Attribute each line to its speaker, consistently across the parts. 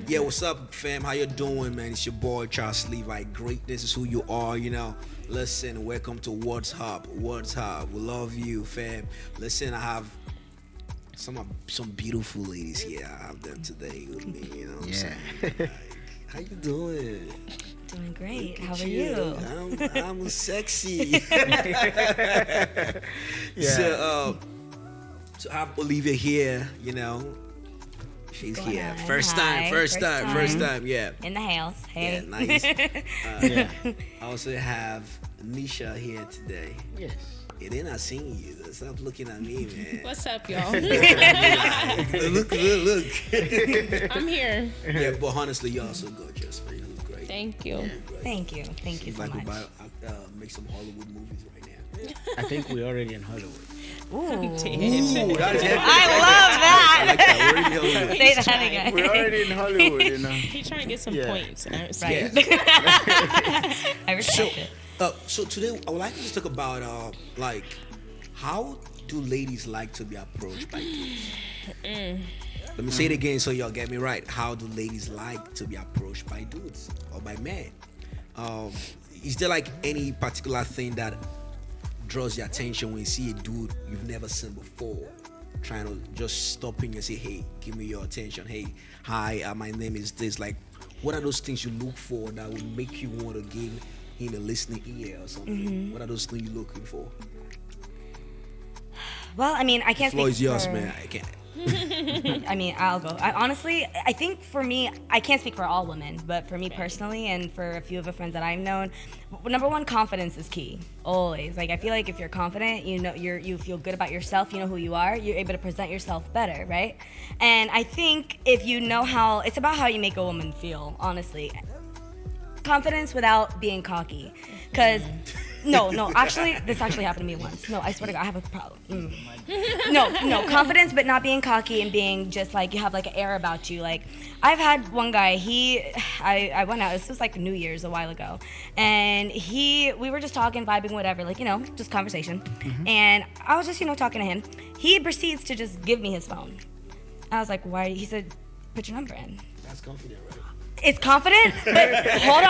Speaker 1: Yeah, what's up, fam? How you doing, man? It's your boy Charles Levi. Greatness is who you are, you know. Listen, welcome to What's Up. What's Up? We love you, fam. Listen, I have some beautiful ladies here. I have them today with me, you know what I'm saying? Like, how you doing?
Speaker 2: Doing great.
Speaker 1: Look
Speaker 2: How
Speaker 1: at
Speaker 2: are you?
Speaker 1: I'm sexy. So I have Olivia here, you know. She's
Speaker 2: Going
Speaker 1: here.
Speaker 2: on?
Speaker 1: First
Speaker 2: Hi.
Speaker 1: time, yeah.
Speaker 2: In the house. Hey.
Speaker 1: Yeah, nice. Yeah. I also have Nisha here today.
Speaker 3: Yes.
Speaker 1: Yeah, they're not seeing you. Stop looking at me, man.
Speaker 4: What's up, y'all?
Speaker 1: Look.
Speaker 4: I'm here.
Speaker 1: Yeah, but honestly, you're so gorgeous, man. You look great.
Speaker 4: Thank you.
Speaker 2: Thank you. Thank you
Speaker 1: Seems
Speaker 2: so
Speaker 1: like
Speaker 2: much.
Speaker 1: we're about to make some Hollywood movies right now.
Speaker 3: I think we're already in Hollywood.
Speaker 2: Ooh.
Speaker 1: Ooh, that's it.
Speaker 2: I love that.
Speaker 1: I like that. We're in Hollywood.
Speaker 2: Say that again.
Speaker 3: We're already in Hollywood, you know.
Speaker 4: He's trying to get some
Speaker 3: Yeah.
Speaker 4: points. And I was
Speaker 2: Right. I respect it.
Speaker 1: So today I would like to just talk about like how do ladies like to be approached by dudes? Let me say it again so y'all get me right. How do ladies like to be approached by dudes or by men? Is there like any particular thing that draws your attention when you see a dude you've never seen before, trying to just stop in and say, hey, give me your attention. Hey, hi, my name is this. Like, what are those things you look for that would make you want to give him a listening ear or something? What are those things you're looking for?
Speaker 2: Well, I mean, I can't
Speaker 1: The floor
Speaker 2: speak
Speaker 1: is yours,
Speaker 2: for-
Speaker 1: man. I can't.
Speaker 2: I mean, I'll go. Honestly, I think for me, I can't speak for all women, but for me personally, and for a few of the friends that I've known, number one, confidence is key. Always. Like, I feel like if you're confident, you know, you feel good about yourself, you know who you are, you're able to present yourself better, right? And I think if you know how, it's about how you make a woman feel, honestly. Confidence without being cocky, because. No, actually, this actually happened to me once. No, I swear to God, I have a problem. No, confidence, but not being cocky and being just like, you have like an air about you. Like, I've had one guy, I went out, this was like New Year's a while ago, and we were just talking, vibing, whatever, like, you know, just conversation. And I was just, you know, talking to him. He proceeds to just give me his phone. I was like, why? He said, put your number in.
Speaker 1: That's confident, right?
Speaker 2: It's confident, but hold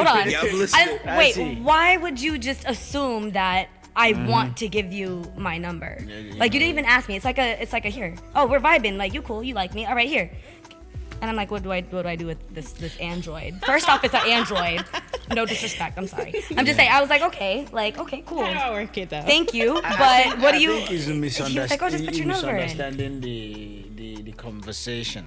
Speaker 2: on.
Speaker 1: Yeah, I'm listening.
Speaker 2: Wait,
Speaker 3: see.
Speaker 2: why would you just assume that I want to give you my number? Like, you didn't even ask me. It's like a here. Oh, we're vibing. Like, you cool. You like me. All right, here. And I'm like, what do I do with this Android? First off, it's an Android. No disrespect. I'm sorry. I'm just saying. I was like, okay, cool.
Speaker 4: How do I work it though?
Speaker 2: Thank you. But what do you?
Speaker 3: I think he's
Speaker 2: He was like, oh, just put your number in.
Speaker 3: misunderstanding the conversation.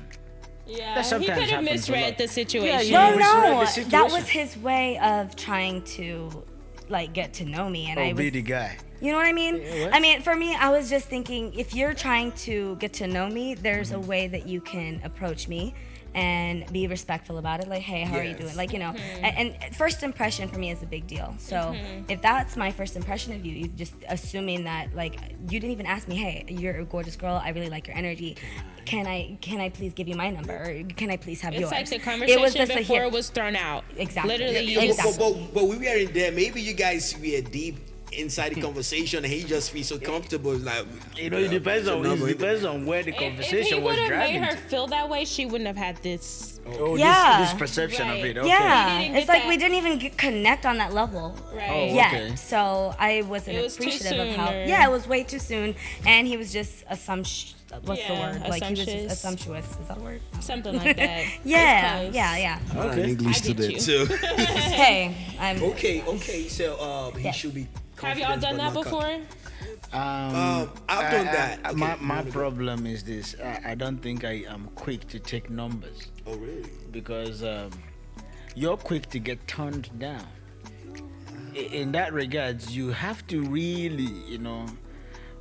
Speaker 4: Yeah,
Speaker 3: That
Speaker 4: he
Speaker 3: sometimes
Speaker 4: could have
Speaker 3: happens a
Speaker 4: misread
Speaker 3: lot.
Speaker 4: the situation.
Speaker 3: Yeah,
Speaker 2: No,
Speaker 3: misread the
Speaker 2: that
Speaker 3: situation.
Speaker 2: was his way of trying to, like, get to know me, and I
Speaker 3: Or
Speaker 2: was.
Speaker 3: be the guy.
Speaker 2: You know what I mean?
Speaker 3: Yeah, what?
Speaker 2: I mean, for me, I was just thinking, if you're trying to get to know me, there's a way that you can approach me and be respectful about it. Like, hey, how are you
Speaker 1: Yes.
Speaker 2: doing? Like, you know, and first impression for me is a big deal. So if that's my first impression of you, you just assuming that, like, you didn't even ask me, hey, you're a gorgeous girl, I really like your energy. Can I please give you my number? Or can I please have
Speaker 4: It's
Speaker 2: yours?
Speaker 4: like the
Speaker 2: It
Speaker 4: conversation
Speaker 2: was just
Speaker 4: before
Speaker 2: here.
Speaker 4: it was thrown out.
Speaker 2: Exactly.
Speaker 4: Literally, you
Speaker 2: Yeah,
Speaker 4: just
Speaker 2: exactly.
Speaker 1: But we weren't there. Maybe you guys were deep inside the conversation, and he just feels so comfortable. Like,
Speaker 3: You know, it depends on where the
Speaker 4: If he
Speaker 3: conversation
Speaker 4: would
Speaker 3: was
Speaker 4: have made
Speaker 3: driving
Speaker 4: her
Speaker 3: to.
Speaker 4: feel that way, she wouldn't have had this.
Speaker 3: Oh,
Speaker 2: Yeah.
Speaker 3: this perception of
Speaker 4: Right.
Speaker 3: it. Okay.
Speaker 2: Yeah,
Speaker 4: didn't
Speaker 2: it's
Speaker 4: get
Speaker 2: like
Speaker 4: that.
Speaker 2: we didn't even connect on that level.
Speaker 4: Right.
Speaker 3: Oh,
Speaker 2: yet.
Speaker 3: okay.
Speaker 2: So I wasn't
Speaker 4: It was too
Speaker 2: appreciative of
Speaker 4: soon,
Speaker 2: how.
Speaker 4: or-
Speaker 2: Yeah, it was way too soon, and he was just what's the
Speaker 4: Yeah,
Speaker 2: word? Like, he was just
Speaker 4: assumptuous.
Speaker 2: assumptuous. Is that a word?
Speaker 4: Something like that.
Speaker 2: Yeah,
Speaker 4: It's close.
Speaker 2: yeah.
Speaker 3: Okay.
Speaker 1: English
Speaker 4: I get
Speaker 1: student
Speaker 4: you.
Speaker 1: too.
Speaker 2: Hey, I'm.
Speaker 1: Okay. So he
Speaker 2: Yes.
Speaker 1: should be.
Speaker 4: Have y'all
Speaker 1: confident,
Speaker 4: done
Speaker 1: but
Speaker 4: that
Speaker 1: not
Speaker 4: before?
Speaker 1: cocky.
Speaker 3: I've
Speaker 1: done that. Okay.
Speaker 3: My problem is this. I don't think I am quick to take numbers
Speaker 1: Oh really?
Speaker 3: because you're quick to get turned down. In that regards, you have to really, you know,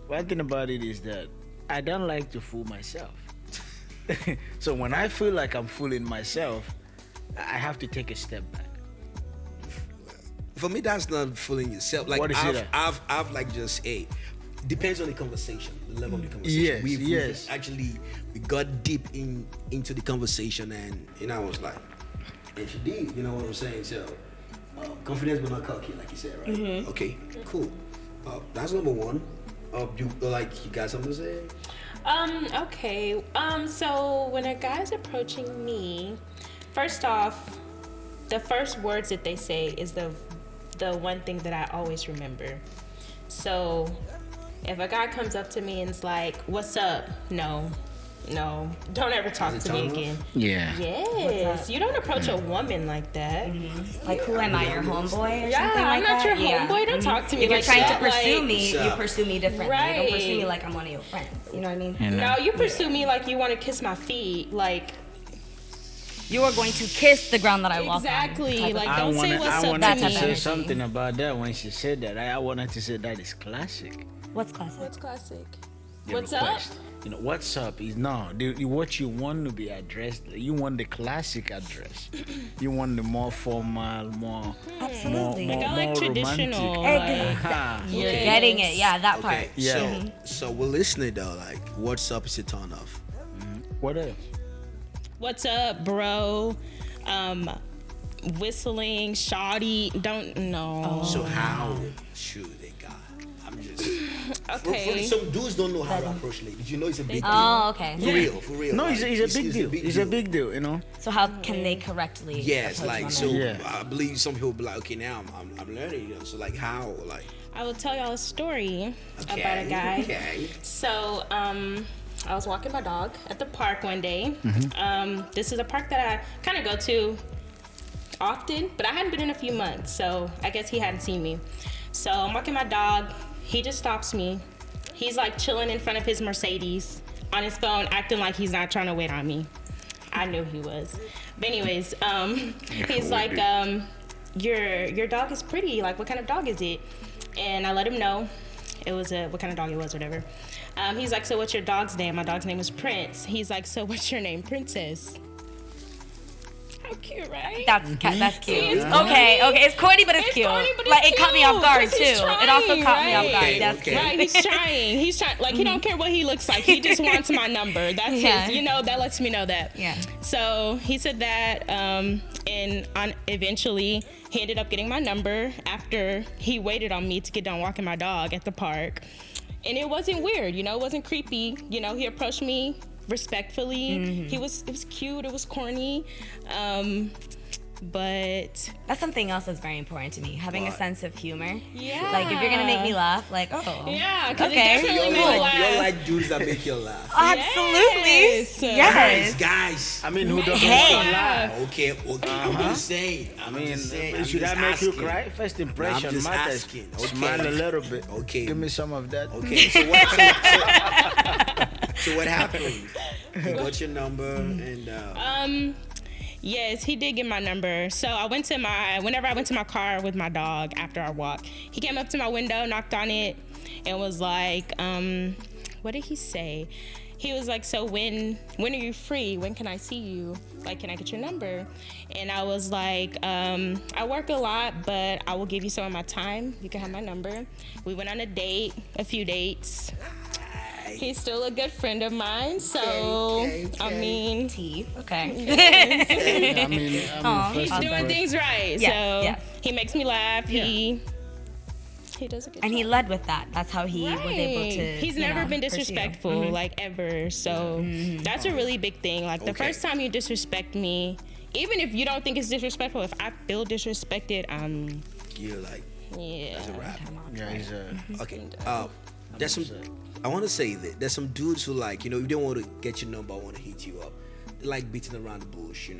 Speaker 3: one thing about it is that I don't like to fool myself. So when I feel like I'm fooling myself, I have to take a step back.
Speaker 1: For me, that's not fooling yourself. Like
Speaker 3: What is it?
Speaker 1: I've like just depends on the conversation, the level of the conversation.
Speaker 3: Yes,
Speaker 1: We've
Speaker 3: yes.
Speaker 1: actually we got deep into the conversation, and I was like, and she did. You know what I'm saying? So confidence but not cocky, like you said, right?
Speaker 2: Mm-hmm.
Speaker 1: Okay, cool. That's number one. You got something to say?
Speaker 4: Okay. So when a guy's approaching me, First off, the first words that they say is the one thing that I always remember. So if a guy comes up to me and is like, "What's up?" No, don't ever talk to me again.
Speaker 3: Yeah.
Speaker 4: Yes, you don't approach a woman like that.
Speaker 2: Like, who am I, your homeboy or
Speaker 4: Yeah,
Speaker 2: something like
Speaker 4: I'm not
Speaker 2: that?
Speaker 4: your homeboy. Don't talk to me
Speaker 2: If you're
Speaker 4: like
Speaker 2: trying
Speaker 4: that.
Speaker 2: to pursue
Speaker 4: Like,
Speaker 2: me, you pursue me differently. You don't pursue me
Speaker 4: Right.
Speaker 2: like I'm one of your friends. You know what I mean?
Speaker 3: You know?
Speaker 4: No, you pursue me like you want to kiss my feet. Like,
Speaker 2: You are going to kiss the ground that I walk on.
Speaker 4: exactly.
Speaker 2: type of
Speaker 4: Like,
Speaker 2: thing.
Speaker 4: don't say what's
Speaker 3: I
Speaker 4: up
Speaker 3: wanted
Speaker 4: to
Speaker 3: to
Speaker 4: me.
Speaker 3: say something about that when she said that. I wanted to say that is classic.
Speaker 2: What's classic?
Speaker 4: What's classic?
Speaker 3: The
Speaker 4: What's
Speaker 3: request. You know, what's up is what you want to be addressed. You want the classic address. You want the more formal, more
Speaker 2: Absolutely.
Speaker 3: more,
Speaker 4: Like, I like
Speaker 3: more
Speaker 4: traditional.
Speaker 3: romantic.
Speaker 2: Exactly.
Speaker 3: Aha.
Speaker 2: You're
Speaker 4: Yes.
Speaker 2: getting it. Yeah, that part.
Speaker 1: Okay,
Speaker 3: Yeah.
Speaker 1: so we're listening though. Like, what's up is a turn off.
Speaker 3: What else?
Speaker 4: What's up, bro? Whistling, shoddy. Don't know.
Speaker 1: So how should they guy? I'm just
Speaker 4: Okay.
Speaker 1: some dudes don't know how to approach ladies. You know, it's a big deal.
Speaker 2: Oh, okay.
Speaker 1: For real.
Speaker 3: No,
Speaker 1: like,
Speaker 3: it's a big deal. It's a big deal, you know.
Speaker 2: So how can they correctly?
Speaker 1: Yes,
Speaker 2: approach
Speaker 1: like
Speaker 2: women?
Speaker 1: so.
Speaker 3: Yeah.
Speaker 1: I believe some people be like, okay, now I'm learning. You know, so like how like
Speaker 4: I will tell y'all a story
Speaker 1: okay,
Speaker 4: about a guy.
Speaker 1: Okay.
Speaker 4: So, I was walking my dog at the park one day. This is a park that I kind of go to often, but I hadn't been in a few months, so I guess he hadn't seen me. So I'm walking my dog. He just stops me. He's like chilling in front of his Mercedes on his phone, acting like he's not trying to wait on me. I knew he was. But anyways, he's like, your dog is pretty. Like, what kind of dog is it? And I let him know it was what kind of dog it was, whatever. He's like, so what's your dog's name? My dog's name is Prince. He's like, so what's your name? Princess. How cute, right?
Speaker 2: That's cute.
Speaker 4: It's
Speaker 2: Okay, it's corny, but it's cute.
Speaker 4: corny, but
Speaker 2: Like,
Speaker 4: it's
Speaker 2: it caught me off
Speaker 4: cute,
Speaker 2: guard
Speaker 4: 'cause
Speaker 2: too.
Speaker 4: he's
Speaker 2: It also
Speaker 4: trying,
Speaker 2: caught me off
Speaker 4: right?
Speaker 2: guard.
Speaker 1: Okay,
Speaker 2: That's
Speaker 1: okay.
Speaker 2: cute.
Speaker 4: Right, he's trying, like, he don't care what he looks like. He just wants my number. That's
Speaker 2: Yeah.
Speaker 4: his, that lets me know that.
Speaker 2: Yeah.
Speaker 4: So he said that, and eventually he ended up getting my number after he waited on me to get done walking my dog at the park. And it wasn't weird, it wasn't creepy. He approached me respectfully. It was cute, it was corny. But
Speaker 2: That's something else that's very important to me. Having a
Speaker 1: What?
Speaker 2: sense of humor.
Speaker 4: yeah.
Speaker 2: Like, if you're gonna make me laugh, like, oh.
Speaker 4: Yeah, because
Speaker 2: Okay.
Speaker 4: it definitely
Speaker 1: You're
Speaker 4: made me
Speaker 1: like,
Speaker 4: laugh.
Speaker 1: dudes that make you laugh.
Speaker 2: Absolutely.
Speaker 4: Yes.
Speaker 2: Yes.
Speaker 1: Guys.
Speaker 3: I mean, who doesn't
Speaker 2: Hey.
Speaker 3: want to laugh?
Speaker 1: Okay. I'm just saying.
Speaker 3: I mean,
Speaker 1: I'm
Speaker 3: should I
Speaker 1: just
Speaker 3: make you
Speaker 1: asking.
Speaker 3: cry? First impression
Speaker 1: just
Speaker 3: matters.
Speaker 1: asking. Okay.
Speaker 3: Smile a little bit.
Speaker 1: Okay.
Speaker 3: Give me some of that.
Speaker 1: Okay, so what happened? You got your number and
Speaker 4: Yes, he did get my number. So whenever I went to my car with my dog after our walk, he came up to my window, knocked on it, and was like, what did he say? He was like, so when are you free? When can I see you? Like, can I get your number? And I was like, I work a lot, but I will give you some of my time. You can have my number. We went on a few dates. He's still a good friend of mine, so
Speaker 1: Okay.
Speaker 4: I mean,
Speaker 2: Tea. Okay.
Speaker 3: I mean,
Speaker 2: Aw,
Speaker 3: first
Speaker 4: he's doing
Speaker 3: impression.
Speaker 4: things right.
Speaker 2: Yes,
Speaker 4: So
Speaker 2: yes.
Speaker 4: he makes me laugh. He does a good
Speaker 2: And
Speaker 4: job.
Speaker 2: he led with that. That's how he was able to.
Speaker 4: He's
Speaker 2: you
Speaker 4: never
Speaker 2: know,
Speaker 4: been
Speaker 2: pursue.
Speaker 4: disrespectful, like, ever. So that's a really big thing. Like, the
Speaker 1: Okay.
Speaker 4: first time you disrespect me, even if you don't think it's disrespectful, if I feel disrespected,
Speaker 1: you're like,
Speaker 4: yeah.
Speaker 1: it's a wrap.
Speaker 3: Yeah, he's
Speaker 1: Okay. There's some. I want to say that there's some dudes who like, you don't want to get your number, I want to hit you up. They like beating around the bush,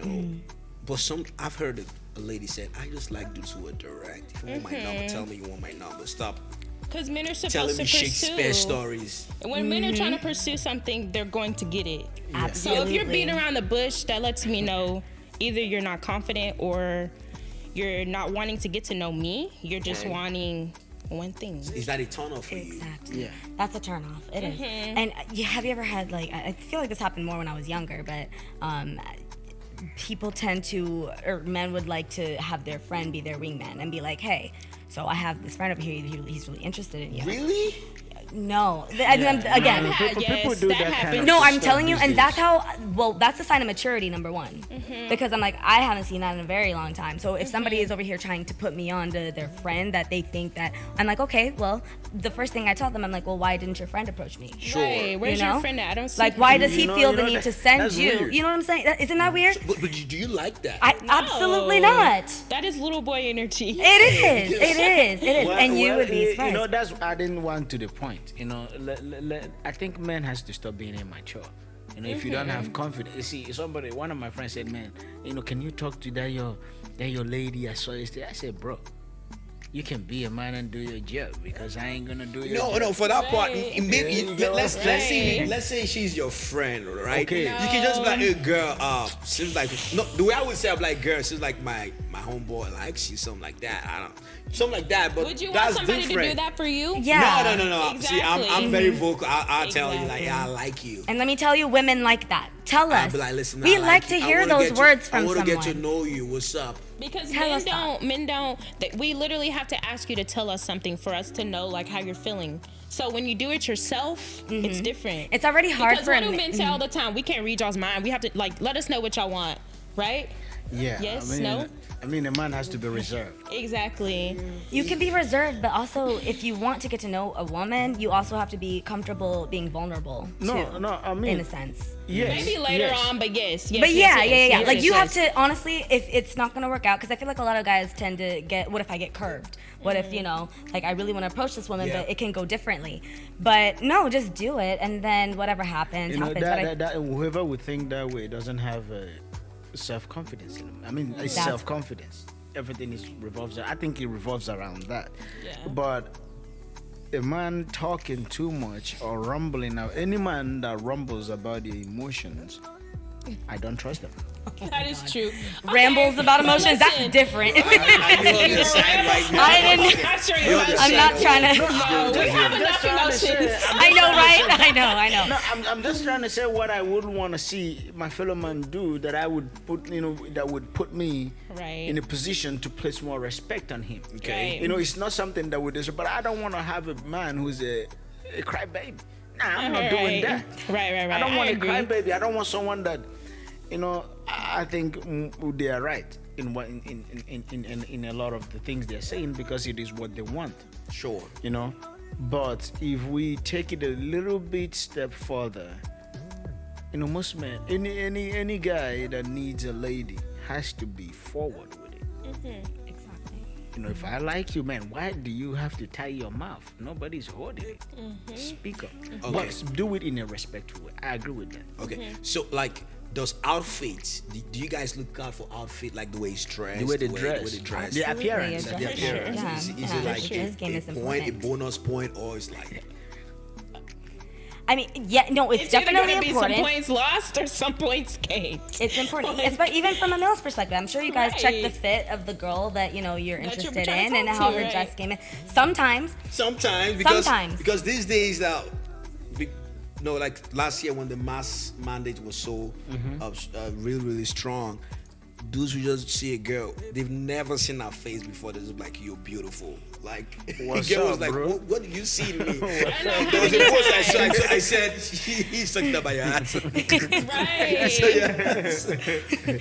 Speaker 1: But I've heard a lady said, I just like dudes who are direct. If you want my number, tell me you want my number. Stop
Speaker 4: Because men are supposed
Speaker 1: telling
Speaker 4: to
Speaker 1: me
Speaker 4: pursue.
Speaker 1: Shakespeare stories.
Speaker 4: When men are trying to pursue something, they're going to get it.
Speaker 2: Absolutely.
Speaker 4: So if you're beating around the bush, that lets me know either you're not confident or you're not wanting to get to know me. You're just wanting one thing.
Speaker 1: Is that a turn off for you?
Speaker 2: Exactly.
Speaker 3: Yeah.
Speaker 2: That's a turn off. It is. And have you ever had, like, I feel like this happened more when I was younger, but people tend to, or men would like to have their friend be their wingman and be like, hey, so I have this friend over here, he's really interested in you.
Speaker 1: Really?
Speaker 2: No. Again.
Speaker 3: People do that kind of
Speaker 2: No, I'm
Speaker 3: stuff
Speaker 2: telling you,
Speaker 3: these
Speaker 2: and
Speaker 3: days.
Speaker 2: that's how. Well, that's a sign of maturity, number one, because I'm like, I haven't seen that in a very long time. So if somebody is over here trying to put me on to their friend, that they think that I'm like, okay, well, the first thing I tell them, I'm like, well, why didn't your friend approach me?
Speaker 4: Right. Where's
Speaker 2: You know?
Speaker 4: your friend at? I don't see
Speaker 2: Like,
Speaker 4: her.
Speaker 2: why does he
Speaker 3: You know-
Speaker 2: feel
Speaker 3: you
Speaker 2: the
Speaker 3: know
Speaker 2: need
Speaker 3: that-
Speaker 2: to send
Speaker 3: that's
Speaker 2: you?
Speaker 3: weird.
Speaker 2: You know what I'm saying? Isn't that weird?
Speaker 1: But do you like that?
Speaker 2: I absolutely not.
Speaker 4: That is little boy energy.
Speaker 2: It is. It is. It is. And you would be
Speaker 3: You
Speaker 2: surprised.
Speaker 3: know, that's adding one to the point. You know, I think men has to stop being immature. You know, if you don't have confidence, you see, one of my friends said, "Man, you know, can you talk to that your lady I saw yesterday?" I said, "Bro, you can be a man and do your job because I ain't gonna do your job."
Speaker 1: No, for that part,
Speaker 4: Right.
Speaker 1: maybe let's say she's your friend, right?
Speaker 3: Okay.
Speaker 1: You can just be like, hey, girl, seems like no. The way I would say, I'm like, girl, seems like my homeboy likes you, something like that. I don't, something like that. But
Speaker 4: Would you want
Speaker 1: that's
Speaker 4: somebody
Speaker 1: different.
Speaker 4: to do that for you?
Speaker 2: Yeah.
Speaker 1: No. See, I'm
Speaker 4: Exactly.
Speaker 1: very vocal. I'll tell you like,
Speaker 4: Exactly.
Speaker 1: yeah, I like you.
Speaker 2: And let me tell you, women like that. Tell
Speaker 1: I'll
Speaker 2: us.
Speaker 1: be like, listen,
Speaker 2: We
Speaker 1: I
Speaker 2: like to
Speaker 1: you. I
Speaker 2: hear
Speaker 1: wanna
Speaker 2: those
Speaker 1: get
Speaker 2: words
Speaker 1: I
Speaker 2: from
Speaker 1: want to get to
Speaker 2: someone.
Speaker 1: know you. What's up?
Speaker 4: Because
Speaker 2: Tell us that.
Speaker 4: men don't, we literally have to ask you to tell us something for us to know like how you're feeling. So when you do it yourself, it's different.
Speaker 2: It's already hard
Speaker 4: because
Speaker 2: for
Speaker 4: what
Speaker 2: a
Speaker 4: do
Speaker 2: ma-
Speaker 4: men say all the time? We can't read y'all's mind. We have to like let us know what y'all want, right?
Speaker 3: Yeah.
Speaker 4: Yes,
Speaker 3: a man has to be reserved.
Speaker 4: Exactly.
Speaker 2: You can be reserved, but also if you want to get to know a woman, you also have to be comfortable being vulnerable
Speaker 3: No,
Speaker 2: too,
Speaker 3: no, I mean,
Speaker 2: in a sense.
Speaker 3: yes.
Speaker 4: Maybe later
Speaker 3: yes.
Speaker 4: on, but yes.
Speaker 2: But yeah.
Speaker 4: yes,
Speaker 2: Like you
Speaker 4: yes.
Speaker 2: have to honestly, if it's not gonna work out, because I feel like a lot of guys tend to get, what if I get curved? What if like I really want to approach this woman,
Speaker 1: Yeah.
Speaker 2: but it can go differently. But no, just do it, and then whatever happens,
Speaker 3: You know,
Speaker 2: happens. But
Speaker 3: that whoever would think that way doesn't have self-confidence in them. I mean, it's
Speaker 2: That's-
Speaker 3: self-confidence. Everything revolves. I think it revolves around that.
Speaker 4: Yeah.
Speaker 3: But a man talking too much or rumbling out, any man that rumbles about their emotions, I don't trust them.
Speaker 4: That is true.
Speaker 2: rambles about
Speaker 4: but
Speaker 2: emotions, that's
Speaker 4: listen.
Speaker 2: different.
Speaker 1: I know on the side right now.
Speaker 2: I didn't.
Speaker 4: I'm sure
Speaker 1: You're
Speaker 4: you're
Speaker 1: the
Speaker 4: right.
Speaker 2: I'm not trying to.
Speaker 4: No, we have enough emotions.
Speaker 2: I know, right? I know.
Speaker 3: No, I'm just trying to say what I would want to see my fellow man do that I would put, that would put me
Speaker 4: Right.
Speaker 3: in a position to place more respect on him.
Speaker 1: Okay.
Speaker 4: Right.
Speaker 3: You know, it's not something that would, but I don't want to have a man who's a crybaby. Nah, I'm not doing that.
Speaker 4: Right.
Speaker 3: I don't want a
Speaker 4: agree.
Speaker 3: crybaby. I don't want someone that, I think they are right in what in a lot of the things they're saying because it is what they want.
Speaker 1: Sure.
Speaker 3: But if we take it a little bit step further, most men, any guy that needs a lady has to be forward with it.
Speaker 2: Exactly.
Speaker 3: If I like you, man, why do you have to tie your mouth? Nobody's holding it. Speak up.
Speaker 1: Okay.
Speaker 3: But do it in a respectful way. I agree with that.
Speaker 1: Okay. So like those outfits, do you guys look out for outfit like the way he's dressed?
Speaker 3: The way they
Speaker 1: The way
Speaker 3: dress.
Speaker 1: they dress.
Speaker 3: The
Speaker 2: Absolutely,
Speaker 3: appearance.
Speaker 2: your
Speaker 1: The
Speaker 2: dress
Speaker 1: appearance.
Speaker 2: Yeah,
Speaker 1: Is
Speaker 2: yeah,
Speaker 1: it like
Speaker 2: this game is
Speaker 1: a
Speaker 2: important.
Speaker 1: bonus point, or it's like
Speaker 2: I mean, yeah, no, it's
Speaker 4: It's either
Speaker 2: definitely
Speaker 4: gonna be
Speaker 2: important.
Speaker 4: some points lost or some points gained.
Speaker 2: It's important, but even from a male's perspective, I'm sure you guys check the
Speaker 4: Right.
Speaker 2: fit of the girl that you're
Speaker 4: That you're
Speaker 2: interested
Speaker 4: trying
Speaker 2: in
Speaker 4: to
Speaker 2: and
Speaker 4: talk
Speaker 2: how
Speaker 4: to,
Speaker 2: her
Speaker 4: right.
Speaker 2: dress game is. Sometimes,
Speaker 1: sometimes because these days like last year when the mask mandate was so really strong, dudes who just see a girl, they've never seen her face before. They're just like, you're beautiful. Like,
Speaker 3: What's
Speaker 1: the girl
Speaker 3: up,
Speaker 1: was like,
Speaker 3: bro?
Speaker 1: what do you see in me? There was a post I saw. I said, he's talking about your ass.
Speaker 4: Right.
Speaker 1: So, yeah.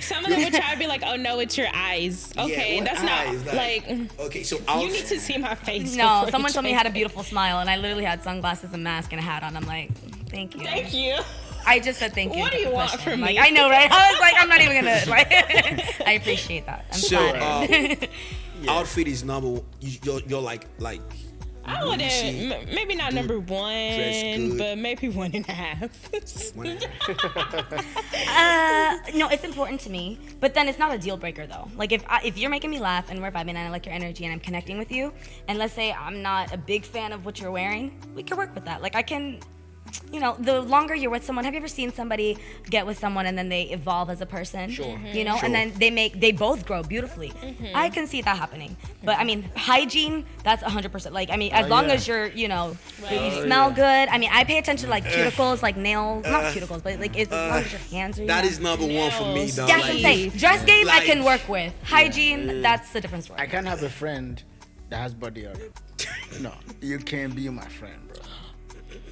Speaker 4: Some of them would try to be like, "Oh no, it's your eyes." Okay,
Speaker 1: what
Speaker 4: that's
Speaker 1: eyes?
Speaker 4: not like.
Speaker 1: Okay, so
Speaker 4: You need to see my face.
Speaker 2: no,
Speaker 4: before
Speaker 2: someone
Speaker 4: you
Speaker 2: told me
Speaker 4: try
Speaker 2: I had a
Speaker 4: to-
Speaker 2: beautiful smile, and I literally had sunglasses, a mask, and a hat on. I'm like, thank you.
Speaker 4: Thank you.
Speaker 2: I just said thank you.
Speaker 4: What do
Speaker 2: for
Speaker 4: you
Speaker 2: the
Speaker 4: want
Speaker 2: question.
Speaker 4: from
Speaker 2: Like,
Speaker 4: me?
Speaker 2: I know, right? I was like, I'm not even gonna like. I appreciate that. I'm
Speaker 1: So,
Speaker 2: flattered.
Speaker 1: outfit is number. You're like.
Speaker 4: I would
Speaker 1: you see
Speaker 4: maybe not number
Speaker 1: dress
Speaker 4: one,
Speaker 1: good.
Speaker 4: but maybe 1.5.
Speaker 2: No, it's important to me, but then it's not a deal breaker though. Like if you're making me laugh and we're vibing and I like your energy and I'm connecting with you, and let's say I'm not a big fan of what you're wearing, we can work with that. Like I can, the longer you're with someone, have you ever seen somebody get with someone and then they evolve as a person?
Speaker 1: Sure.
Speaker 2: And
Speaker 1: Sure.
Speaker 2: then they both grow beautifully. I can see that happening. But I mean, hygiene, that's 100%. Like, I mean, as long
Speaker 3: yeah.
Speaker 2: as you're, you smell good. I mean, I pay attention to like cuticles, like nails, not cuticles, but like as long as your hands are.
Speaker 1: That is number one for me,
Speaker 4: Nails.
Speaker 1: though.
Speaker 2: That's what I'm saying. Dress game, I can
Speaker 1: like-
Speaker 2: work with. Hygiene, that's a different story.
Speaker 3: I can't have a friend that has body odor. No, you can't be my friend, bro.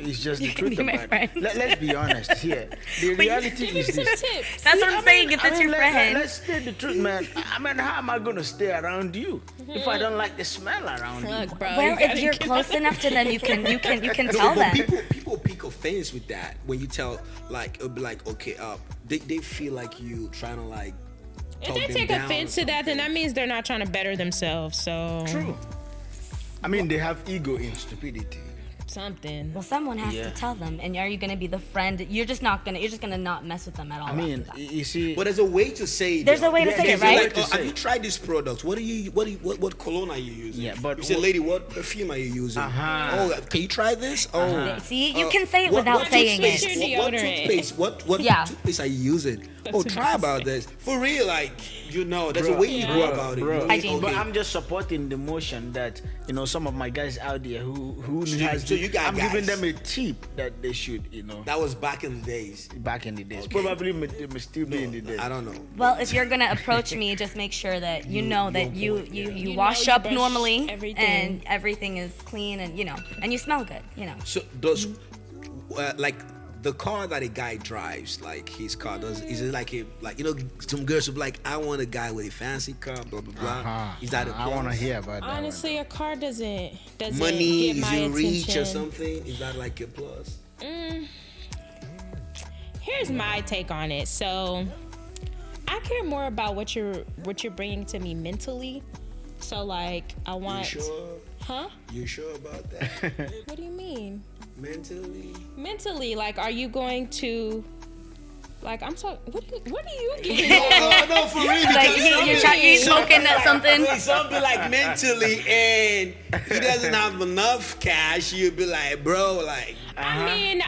Speaker 3: it's just the
Speaker 2: You can
Speaker 3: truth
Speaker 2: be my
Speaker 3: about
Speaker 2: friend.
Speaker 3: it. Let's be honest here. The reality
Speaker 4: Give me
Speaker 3: is
Speaker 4: some
Speaker 3: this.
Speaker 4: tips.
Speaker 2: That's what I'm saying. If it's your friend.
Speaker 3: Let's say the truth, man. I mean, how am I gonna stay around you if I don't like the smell around you?
Speaker 4: Look, bro.
Speaker 2: Well,
Speaker 4: you gotta
Speaker 2: if you're
Speaker 4: get-
Speaker 2: close enough to them, you can
Speaker 1: No,
Speaker 2: tell
Speaker 1: but
Speaker 2: them.
Speaker 1: people pick offense with that when you tell like it'll be like okay, they feel like you trying to like.
Speaker 4: If
Speaker 1: talk
Speaker 4: they
Speaker 1: them
Speaker 4: take
Speaker 1: down
Speaker 4: offense
Speaker 1: or
Speaker 4: to that, then
Speaker 1: something.
Speaker 4: that means they're not trying to better themselves. So
Speaker 3: True. I mean, they have ego in stupidity.
Speaker 4: something.
Speaker 2: Well, someone has
Speaker 3: Yeah.
Speaker 2: to tell them, and are you gonna be the friend? You're just gonna not mess with them at all.
Speaker 3: I mean,
Speaker 2: after that.
Speaker 3: you see,
Speaker 1: But there's a way to say it.
Speaker 2: There's
Speaker 1: though.
Speaker 2: a way to
Speaker 3: Yeah,
Speaker 2: say it,
Speaker 3: there's a way
Speaker 2: right?
Speaker 3: to
Speaker 1: Oh,
Speaker 3: say
Speaker 1: have you
Speaker 3: it.
Speaker 1: tried this product? What cologne are you using?
Speaker 3: Yeah, but
Speaker 1: you say,
Speaker 3: what-
Speaker 1: lady, what perfume are you using?
Speaker 3: Uh-huh.
Speaker 1: Oh, can you try this? Oh,
Speaker 2: See, you can say it without saying
Speaker 4: toothpaste
Speaker 2: it.
Speaker 4: your
Speaker 1: What
Speaker 4: deodorant?
Speaker 1: toothpaste? What
Speaker 2: Yeah.
Speaker 1: toothpaste are you using? Oh,
Speaker 4: That's
Speaker 1: try
Speaker 4: what I
Speaker 1: about
Speaker 4: say.
Speaker 1: this. For real, like there's a
Speaker 3: Bro,
Speaker 1: way you go
Speaker 4: Yeah.
Speaker 1: about it.
Speaker 3: bro.
Speaker 1: You
Speaker 2: Hygiene.
Speaker 3: But
Speaker 1: okay.
Speaker 3: I'm just supporting the motion that some of my guys out there who
Speaker 1: So
Speaker 3: has.
Speaker 1: you got
Speaker 3: I'm giving
Speaker 1: guys.
Speaker 3: them a tip that they should,
Speaker 1: That was back in the days.
Speaker 3: back in the days.
Speaker 1: Okay.
Speaker 3: Probably may still be in the days.
Speaker 1: I don't know.
Speaker 2: Well, if you're gonna approach me, just make sure that you know that
Speaker 1: you're
Speaker 2: you
Speaker 1: good, yeah.
Speaker 2: you
Speaker 4: You
Speaker 2: wash
Speaker 4: know you
Speaker 2: up
Speaker 4: brush
Speaker 2: normally
Speaker 4: everything.
Speaker 2: and everything is clean and and you smell good.
Speaker 1: So does like the car that a guy drives, like his car, is it like some girls will be like, I want a guy with a fancy car, blah blah blah.
Speaker 3: Uh-huh.
Speaker 1: Is that a
Speaker 3: I want to
Speaker 1: plus?
Speaker 3: hear about that.
Speaker 4: Honestly, a car doesn't
Speaker 1: Money
Speaker 4: get
Speaker 1: is
Speaker 4: my
Speaker 1: in reach
Speaker 4: attention.
Speaker 1: or something? Is that like a plus?
Speaker 4: Here's my take on it. So, I care more about what you're bringing to me mentally. So, like, I
Speaker 1: You
Speaker 4: want,
Speaker 1: sure?
Speaker 4: huh?
Speaker 1: You sure about that?
Speaker 4: What do you mean?
Speaker 1: Mentally?
Speaker 4: Mentally, like, are you going to, like, I'm talking. What are you getting?
Speaker 1: No, for real.
Speaker 2: Like you're smoking at something.
Speaker 1: Something like mentally, and he doesn't have enough cash. You'd be like, bro, like,
Speaker 4: I mean,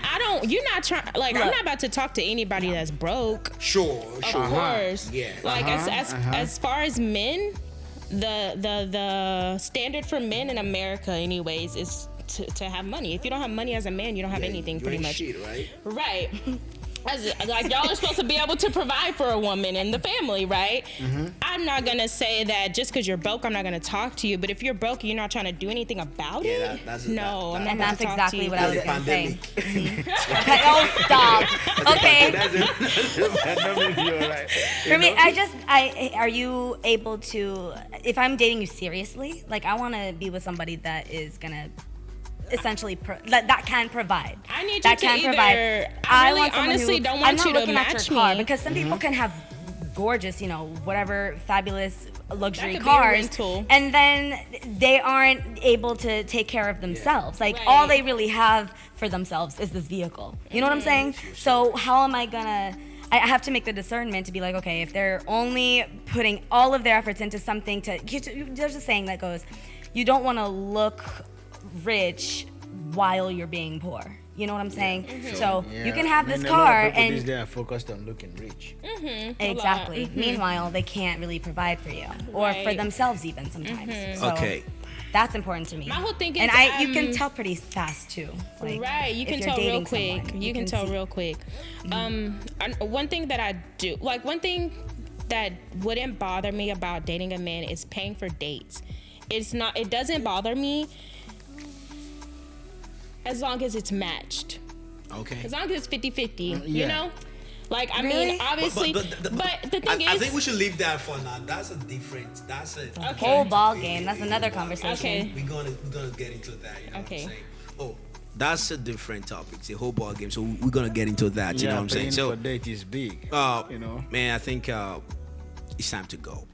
Speaker 4: you're not trying, like, I'm
Speaker 2: Look.
Speaker 4: not about to talk to anybody that's broke.
Speaker 1: sure.
Speaker 4: Of course.
Speaker 1: Yeah.
Speaker 4: Like, as far as men, the standard for men in America, anyways, is to have money. If you don't have money as a man, you don't have anything,
Speaker 1: you
Speaker 4: pretty
Speaker 1: ain't
Speaker 4: much.
Speaker 1: Shit, right?
Speaker 4: Right. Like, y'all are supposed to be able to provide for a woman and the family, right? I'm not gonna say that just because you're broke, I'm not gonna talk to you. But if you're broke and you're not trying to do anything about
Speaker 1: Yeah,
Speaker 4: it,
Speaker 1: that's
Speaker 4: no, I'm not
Speaker 2: And
Speaker 4: gonna
Speaker 2: that's
Speaker 4: talk
Speaker 2: exactly
Speaker 4: to you.
Speaker 2: what I was
Speaker 1: That's a
Speaker 2: gonna say.
Speaker 1: pandemic.
Speaker 2: Oh, stop. Okay. For me, are you able to, if I'm dating you seriously, like I want to be with somebody that is gonna essentially that can provide.
Speaker 4: I need you
Speaker 2: that
Speaker 4: to
Speaker 2: can
Speaker 4: either-
Speaker 2: provide.
Speaker 4: I really
Speaker 2: want someone
Speaker 4: honestly don't want
Speaker 2: I'm not
Speaker 4: you to
Speaker 2: looking at
Speaker 4: match
Speaker 2: your car
Speaker 4: me.
Speaker 2: because some people can have gorgeous, whatever fabulous luxury
Speaker 4: That could be a
Speaker 2: cars,
Speaker 4: rental.
Speaker 2: and then they aren't able to take care of themselves. Like
Speaker 4: Right.
Speaker 2: all they really have for themselves is this vehicle. You know what I'm saying? So how am I gonna? I have to make the discernment to be like, okay, if they're only putting all of their efforts into something there's a saying that goes, you don't want to look rich while you're being poor. You know what I'm saying? So you can have this car and
Speaker 3: they are focused on looking rich.
Speaker 2: exactly. Meanwhile, they can't really provide for you or for
Speaker 4: Right.
Speaker 2: themselves even sometimes. So
Speaker 1: Okay.
Speaker 2: that's important to me.
Speaker 4: My whole thing
Speaker 2: and
Speaker 4: is,
Speaker 2: you can tell pretty fast too. Like,
Speaker 4: Right, you
Speaker 2: if
Speaker 4: can
Speaker 2: you're
Speaker 4: tell real
Speaker 2: dating
Speaker 4: quick.
Speaker 2: someone,
Speaker 4: You can tell
Speaker 2: see.
Speaker 4: real quick. One thing that I do, like one thing that wouldn't bother me about dating a man is paying for dates. It doesn't bother me as long as it's matched.
Speaker 1: Okay.
Speaker 4: As long as it's 50-50, you
Speaker 3: yeah.
Speaker 4: know? Like, I
Speaker 2: Really?
Speaker 4: mean, obviously, but the thing is,
Speaker 1: I think we should leave that for now. That's a different. That's a
Speaker 2: Whole ball game. That's another conversation.
Speaker 4: Okay.
Speaker 1: We're gonna get into that. You know
Speaker 4: Okay.
Speaker 1: what I'm saying? Oh, that's a different topic. It's a whole ball game. So we're gonna get into that. You know what I'm saying?
Speaker 3: paying
Speaker 1: So,
Speaker 3: for date is big.
Speaker 1: man, I think it's time to go.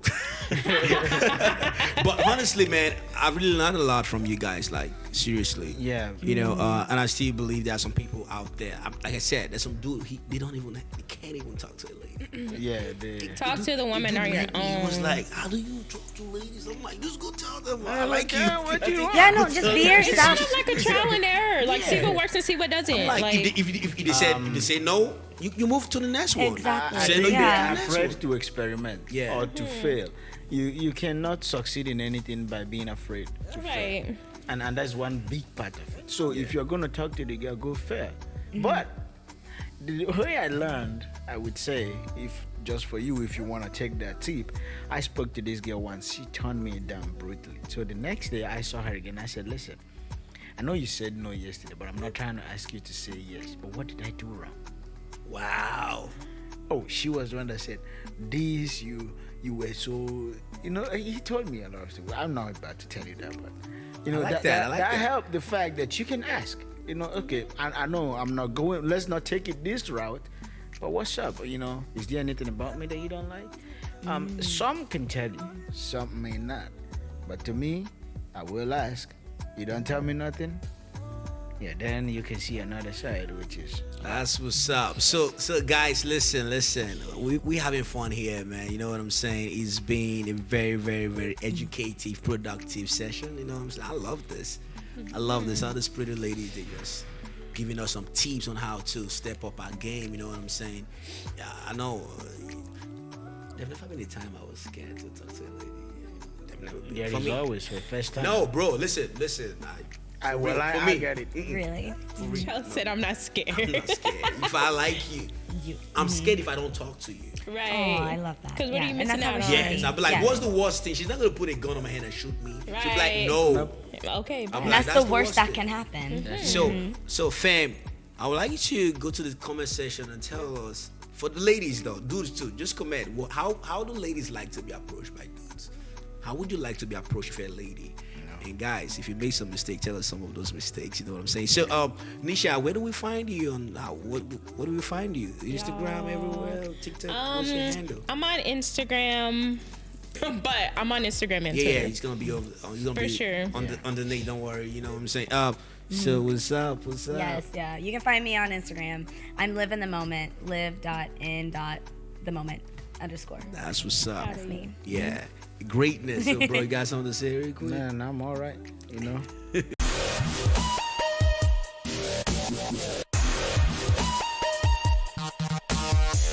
Speaker 1: But honestly, man, I really learned a lot from you guys. Like seriously.
Speaker 3: Yeah.
Speaker 1: And I still believe there are some people out there. Like I said, there's some dude. They can't even talk to a lady.
Speaker 3: Yeah, they.
Speaker 4: talk to the woman
Speaker 1: Dude
Speaker 4: on your
Speaker 1: met me, He was
Speaker 4: own.
Speaker 1: like, how do you talk to ladies? I'm like, just go tell them I like you.
Speaker 3: what do you want?
Speaker 2: Yeah, no, just be
Speaker 4: It's kind
Speaker 2: yourself.
Speaker 4: of like a trial and error. Like, see what works and see what doesn't.
Speaker 1: Like,
Speaker 4: Like,
Speaker 1: if they say no, you move to the next one.
Speaker 2: Exactly.
Speaker 3: I
Speaker 1: Say
Speaker 3: think
Speaker 1: no, you
Speaker 3: they
Speaker 1: move to
Speaker 3: are
Speaker 1: the next
Speaker 3: afraid
Speaker 1: one.
Speaker 3: to experiment
Speaker 1: Yeah.
Speaker 3: or to fail. You cannot succeed in anything by being afraid to fail.
Speaker 4: right.
Speaker 3: And that's one big part of it. So if you're gonna talk to the girl, go fair. But the way I learned, I would say, if just for you, if you want to take that tip, I spoke to this girl once. She turned me down brutally. So the next day I saw her again. I said, listen, I know you said no yesterday, but I'm not trying to ask you to say yes. But what did I do wrong?
Speaker 1: Wow.
Speaker 3: Oh, she was the one that said, this, you were so, he told me a lot of things. I'm not about to tell you that, but,
Speaker 1: I like that. I like that.
Speaker 3: helped the fact that you can ask, okay, I know I'm not going, let's not take it this route, but what's up, is there anything about me that you don't like? Some can tell you, some may not, but to me, I will ask. You don't tell me nothing, yeah, then you can see another side, which is
Speaker 1: That's what's up. So guys, listen. We having fun here, man. You know what I'm saying? It's been a very, very, very educative, productive session. You know what I'm saying? I love this. All these pretty ladies, they just giving us some tips on how to step up our game. You know what I'm saying? Yeah, I know. There's never been a time I was scared to talk to a lady.
Speaker 3: there is always for first time.
Speaker 1: No, bro. Listen.
Speaker 3: I get it.
Speaker 2: Really?
Speaker 4: Charles said, I'm not scared.
Speaker 1: I'm not scared. If I like you, I'm scared if I don't talk to you.
Speaker 4: Right.
Speaker 2: Oh, I love that.
Speaker 4: Because what are you
Speaker 2: And
Speaker 4: missing
Speaker 2: that's how
Speaker 4: out
Speaker 2: it
Speaker 4: on?
Speaker 2: should
Speaker 1: Yes,
Speaker 2: be.
Speaker 1: I'll be like,
Speaker 2: Yes.
Speaker 1: what's the worst thing? She's not gonna put a gun on my hand and shoot me. She'll be like,
Speaker 4: Right.
Speaker 1: no.
Speaker 3: Nope.
Speaker 4: Okay,
Speaker 1: I'm
Speaker 4: bye.
Speaker 2: And
Speaker 1: like,
Speaker 2: that's the
Speaker 1: the
Speaker 2: worst
Speaker 1: worst
Speaker 2: that
Speaker 1: thing.
Speaker 2: can happen.
Speaker 1: So fam, I would like you to go to the comment section and tell us, for the ladies though, dudes too, just comment. How do ladies like to be approached by dudes? How would you like to be approached if you're a lady? And guys, if you made some mistake, tell us some of those mistakes. You know what I'm saying? So, Nisha, where do we find you on? What do we find you? Instagram, everywhere, TikTok. What's your handle?
Speaker 4: I'm on Instagram, but I'm on Instagram and
Speaker 1: Yeah,
Speaker 4: Twitter.
Speaker 1: it's gonna be over. It's gonna
Speaker 4: For
Speaker 1: be
Speaker 4: sure.
Speaker 1: underneath. Don't worry. You know what I'm saying? So what's up? What's up?
Speaker 2: Yes, yeah. You can find me on Instagram. I'm living the moment. live.in.the.moment_.
Speaker 1: That's what's up.
Speaker 2: That's me.
Speaker 1: Yeah, greatness. So, bro, you got something to say real quick?
Speaker 3: Man, I'm all right,